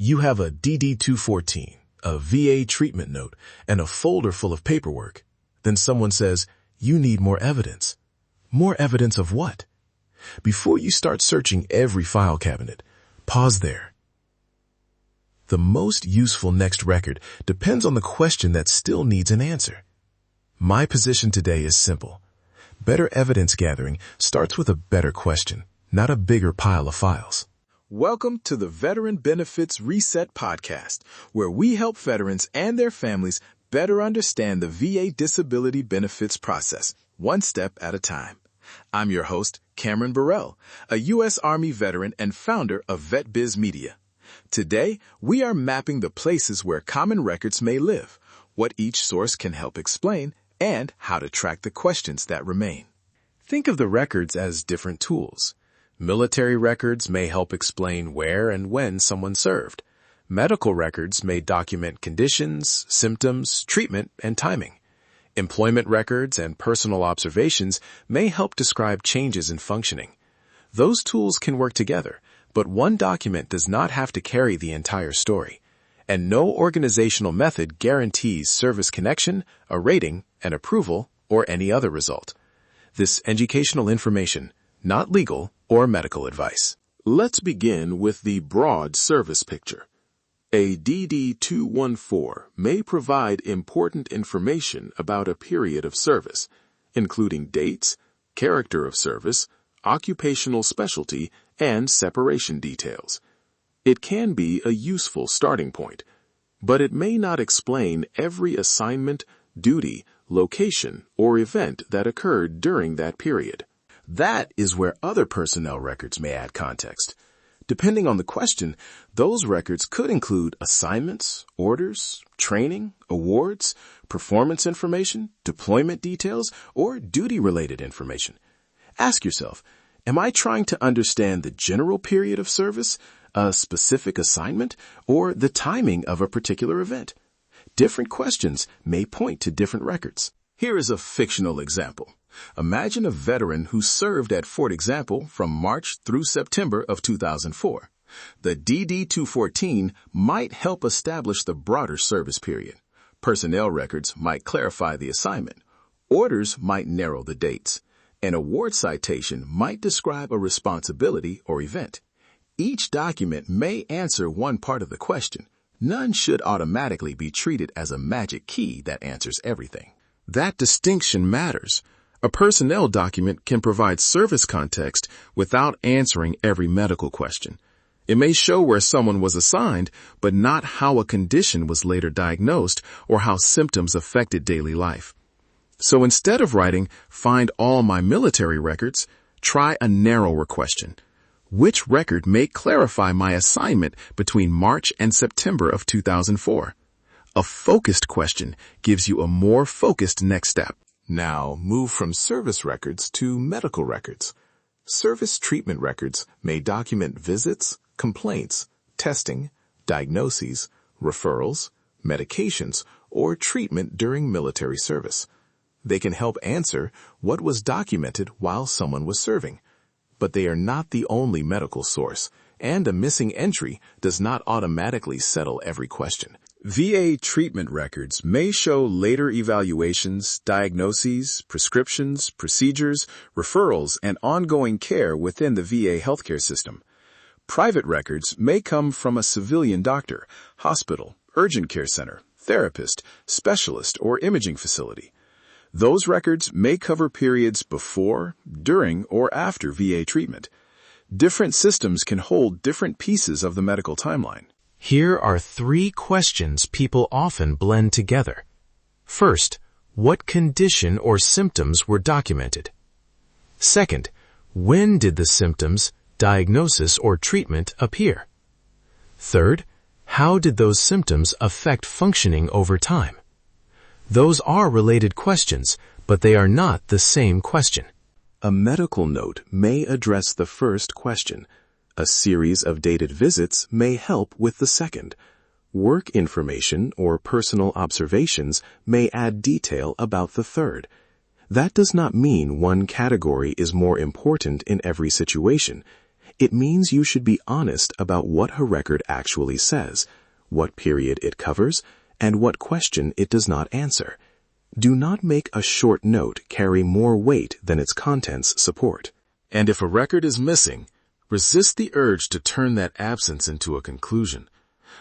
You have a DD-214, a VA treatment note, and a folder full of paperwork. Then someone says, you need more evidence. More evidence of what? Before you start searching every file cabinet, pause there. The most useful next record depends on the question that still needs an answer. My position today is simple. Better evidence gathering starts with a better question, not a bigger pile of files. Welcome to the Veteran Benefits Reset Podcast, where we help veterans and their families better understand the VA disability benefits process, one step at a time. I'm your host, Cameron Burrell, a U.S. Army veteran and founder of VetBiz Media. Today, we are mapping the places where common records may live, what each source can help explain, and how to track the questions that remain. Think of the records as different tools. Military records may help explain where and when someone served. Medical records may document conditions, symptoms, treatment, and timing. Employment records and personal observations may help describe changes in functioning. Those tools can work together, but one document does not have to carry the entire story. And no organizational method guarantees service connection, a rating, an approval, or any other result. This educational information, not legal or medical advice. Let's begin with the broad service picture. A DD-214 may provide important information about a period of service, including dates, character of service, occupational specialty, and separation details. It can be a useful starting point, but it may not explain every assignment, duty, location, or event that occurred during that period. That is where other personnel records may add context. Depending on the question, those records could include assignments, orders, training, awards, performance information, deployment details, or duty-related information. Ask yourself, am I trying to understand the general period of service, a specific assignment, or the timing of a particular event? Different questions may point to different records. Here is a fictional example. Imagine a veteran who served at Fort Example from March through September of 2004. The DD-214 might help establish the broader service period. Personnel records might clarify the assignment. Orders might narrow the dates. An award citation might describe a responsibility or event. Each document may answer one part of the question. None should automatically be treated as a magic key that answers everything. That distinction matters. A personnel document can provide service context without answering every medical question. It may show where someone was assigned, but not how a condition was later diagnosed or how symptoms affected daily life. So instead of writing, "Find all my military records," try a narrower question. Which record may clarify my assignment between March and September of 2004? A focused question gives you a more focused next step. Now, move from service records to medical records. Service treatment records may document visits, complaints, testing, diagnoses, referrals, medications, or treatment during military service. They can help answer what was documented while someone was serving. But they are not the only medical source, and a missing entry does not automatically settle every question. VA treatment records may show later evaluations, diagnoses, prescriptions, procedures, referrals, and ongoing care within the VA healthcare system. Private records may come from a civilian doctor, hospital, urgent care center, therapist, specialist, or imaging facility. Those records may cover periods before, during, or after VA treatment. Different systems can hold different pieces of the medical timeline. Here are 3 questions people often blend together. First, what condition or symptoms were documented? Second, when did the symptoms, diagnosis, or treatment appear? Third, how did those symptoms affect functioning over time? Those are related questions, but they are not the same question. A medical note may address the first question. A series of dated visits may help with the second. Work information or personal observations may add detail about the third. That does not mean one category is more important in every situation. It means you should be honest about what her record actually says, what period it covers, and what question it does not answer. Do not make a short note carry more weight than its contents support. And if a record is missing, resist the urge to turn that absence into a conclusion.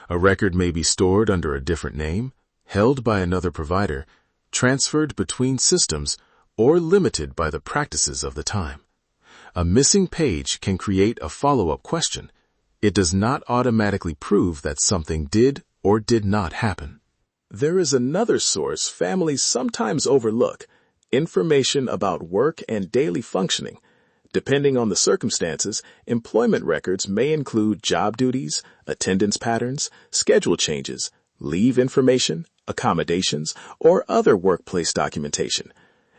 A record may be stored under a different name, held by another provider, transferred between systems, or limited by the practices of the time. A missing page can create a follow-up question. It does not automatically prove that something did or did not happen. There is another source families sometimes overlook: information about work and daily functioning. Depending on the circumstances, employment records may include job duties, attendance patterns, schedule changes, leave information, accommodations, or other workplace documentation.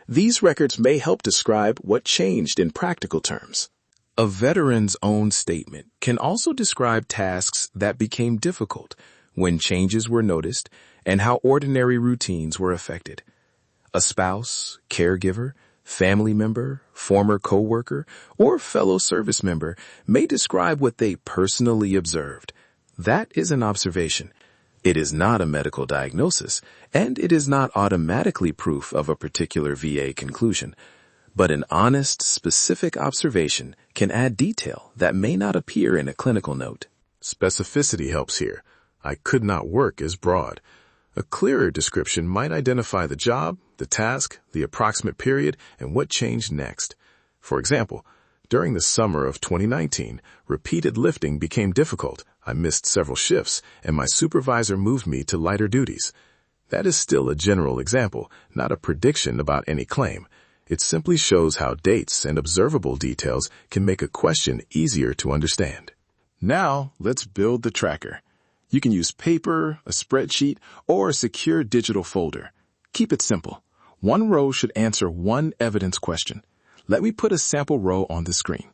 These records may help describe what changed in practical terms. A veteran's own statement can also describe tasks that became difficult, when changes were noticed, and how ordinary routines were affected. A spouse, caregiver, family member, former coworker, or fellow service member may describe what they personally observed. That is an observation. It is not a medical diagnosis, and it is not automatically proof of a particular VA conclusion. But an honest, specific observation can add detail that may not appear in a clinical note. Specificity helps here. I could not work is broad. A clearer description might identify the job, the task, the approximate period, and what changed next. For example, during the summer of 2019, repeated lifting became difficult. I missed several shifts, and my supervisor moved me to lighter duties. That is still a general example, not a prediction about any claim. It simply shows how dates and observable details can make a question easier to understand. Now, let's build the tracker. You can use paper, a spreadsheet, or a secure digital folder. Keep it simple. One row should answer one evidence question. Let me put a sample row on the screen.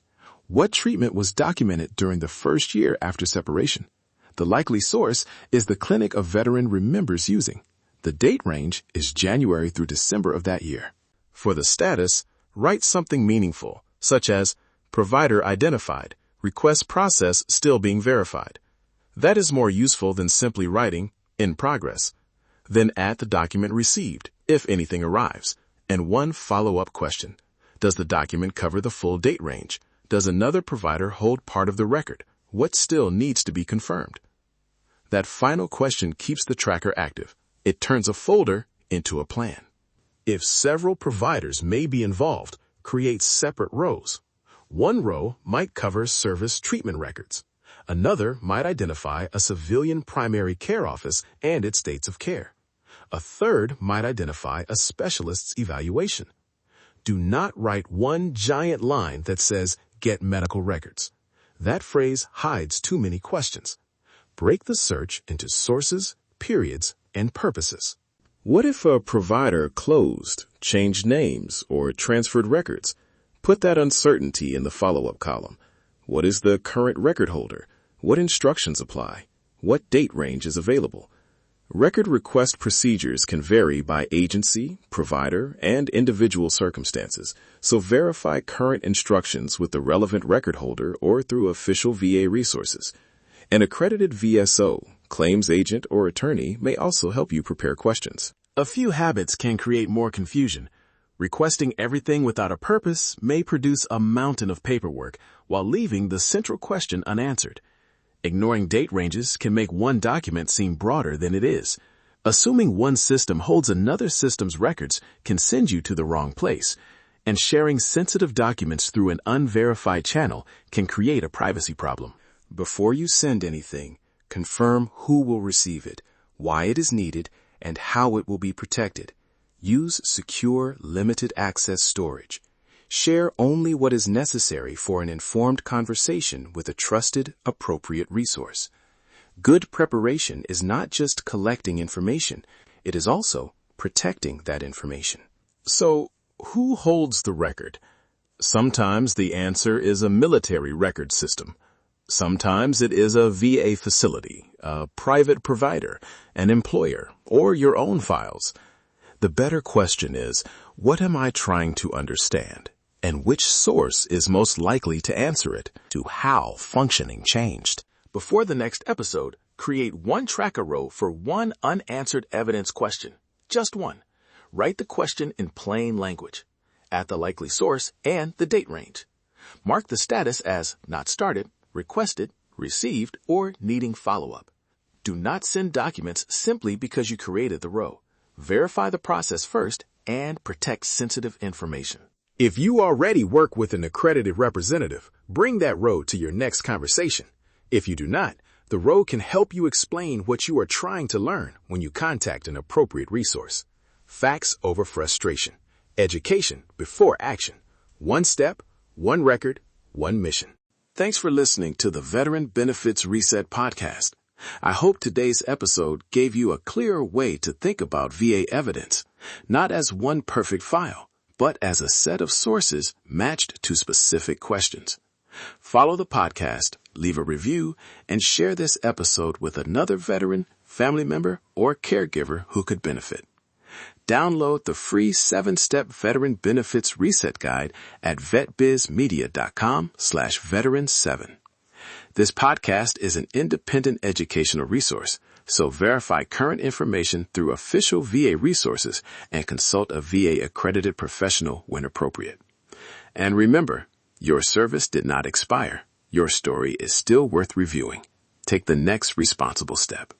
What treatment was documented during the first year after separation? The likely source is the clinic a veteran remembers using. The date range is January through December of that year. For the status, write something meaningful, such as provider identified, request process still being verified. That is more useful than simply writing in progress. Then add the document received, if anything arrives, and one follow-up question. Does the document cover the full date range? Does another provider hold part of the record? What still needs to be confirmed? That final question keeps the tracker active. It turns a folder into a plan. If several providers may be involved, create separate rows. One row might cover service treatment records. Another might identify a civilian primary care office and its dates of care. A third might identify a specialist's evaluation. Do not write one giant line that says, "Get medical records." That phrase hides too many questions. Break the search into sources, periods, and purposes. What if a provider closed, changed names, or transferred records? Put that uncertainty in the follow-up column. What is the current record holder? What instructions apply? What date range is available? Record request procedures can vary by agency, provider, and individual circumstances, so verify current instructions with the relevant record holder or through official VA resources. An accredited VSO, claims agent, or attorney may also help you prepare questions. A few habits can create more confusion. Requesting everything without a purpose may produce a mountain of paperwork while leaving the central question unanswered. Ignoring date ranges can make one document seem broader than it is. Assuming one system holds another system's records can send you to the wrong place. And sharing sensitive documents through an unverified channel can create a privacy problem. Before you send anything, confirm who will receive it, why it is needed, and how it will be protected. Use secure, limited access storage. Share only what is necessary for an informed conversation with a trusted, appropriate resource. Good preparation is not just collecting information, it is also protecting that information. So, who holds the record? Sometimes the answer is a military record system. Sometimes it is a VA facility, a private provider, an employer, or your own files. The better question is, what am I trying to understand? and which source is most likely to answer it, to how functioning changed. Before the next episode, create one tracker row for one unanswered evidence question. Just one. Write the question in plain language. Add the likely source and the date range. Mark the status as not started, requested, received, or needing follow-up. Do not send documents simply because you created the row. Verify the process first and protect sensitive information. If you already work with an accredited representative, bring that row to your next conversation. If you do not, the row can help you explain what you are trying to learn when you contact an appropriate resource. Facts over frustration. Education before action. One step, one record, one mission. Thanks for listening to the Veteran Benefits Reset podcast. I hope today's episode gave you a clearer way to think about VA evidence, not as one perfect file, but as a set of sources matched to specific questions. Follow the podcast, leave a review, and share this episode with another veteran, family member, or caregiver who could benefit. Download the free 7-step Veteran Benefits Reset Guide at vetbizmedia.com/veteran7. This podcast is an independent educational resource, so verify current information through official VA resources and consult a VA accredited professional when appropriate. And remember, your service did not expire. Your story is still worth reviewing. Take the next responsible step.